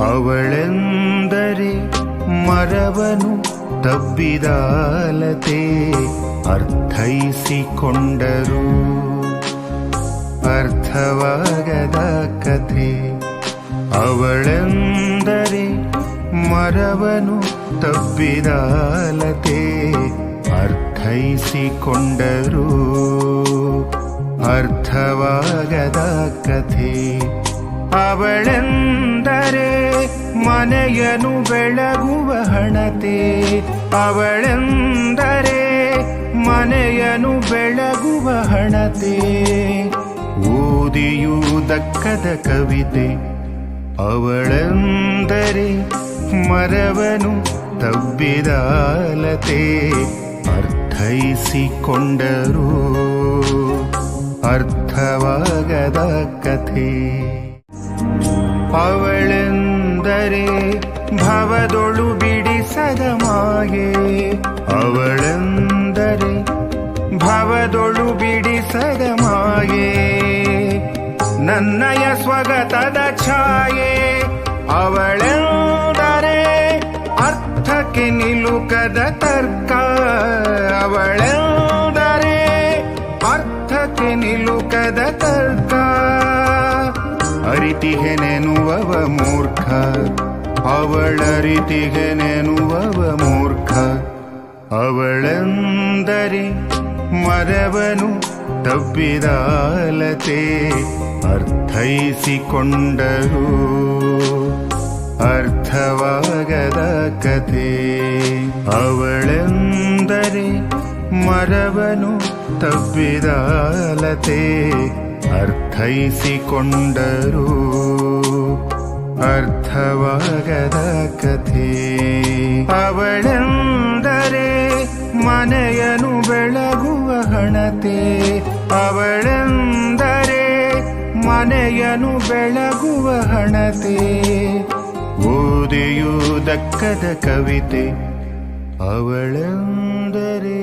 ಅವಳೆಂದರೆ ಮರವನು ತಬ್ಬಿದಾಲತೆ ಅರ್ಥೈಸಿಕೊಂಡರು ಅರ್ಥವಾಗದ ಕಥೆ. ಅವಳೆಂದರೆ ಮರವನು ತಬ್ಬಿದಾಲತೆ ಅರ್ಥೈಸಿಕೊಂಡರು ಅರ್ಥವಾಗದ ಕಥೆ. ಅವಳೆಂದರೆ ಮನೆಯನು ಬೆಳಗುವ ಹಣತೆ. ಅವಳೆಂದರೆ ಮನೆಯನು ಬೆಳಗುವ ಹಣತೆ. ಓದಿಯೂ ದಕ್ಕದ ಕವಿತೆ. ಅವಳೆಂದರೆ ಮರವನು ತಬ್ಬಿದಾಲತೆ ಅರ್ಥೈಸಿಕೊಂಡರು ಅರ್ಥವಾಗದ ಕಥೆ. ಅವಳೆಂದರೆ ಭವದೊಳು ಬಿಡಿಸದ ಮಾಯೆ. ಅವಳೆಂದರೆ ಭವದೊಳು ಬಿಡಿಸದ ಮಾಯೆ. ನನ್ನಯ ಸ್ವಗತದ ಛಾಯೆ. ಅವಳೆಂದರೆ ಅರ್ಥಕ್ಕೆ ನಿಲುಕದ ತರ್ಕ. ಅವಳೆಂದರೆ ಅರ್ಥಕ್ಕೆ ನಿಲುಕದ ತರ್ಕ. ಅರಿತಿಗೆನೆನುವವ ಮೂರ್ಖ. ಅವಳರಿತಿಗೆನೆನುವವ ಮೂರ್ಖ. ಅವಳೆಂದರೆ ಮರವನು ತಬ್ಬಿದಾಲತೆ ಅರ್ಥೈಸಿಕೊಂಡರು ಅರ್ಥವಾಗದ ಕಥೆ. ಅವಳೆಂದರೆ ಮರವನು ತಬ್ಬಿದಾಲತೆ ಅರ್ಥೈಸಿಕೊಂಡರು ಅರ್ಥವಾಗದ ಕಥೆ. ಅವಳೆಂದರೆ ಮನೆಯನು ಬೆಳಗುವ ಹಣತೆ. ಅವಳೆಂದರೆ ಮನೆಯನು ಬೆಳಗುವ ಹಣತೆ. ಓದಿಯೂ ದಕ್ಕದ ಕವಿತೆ. ಅವಳೆಂದರೆ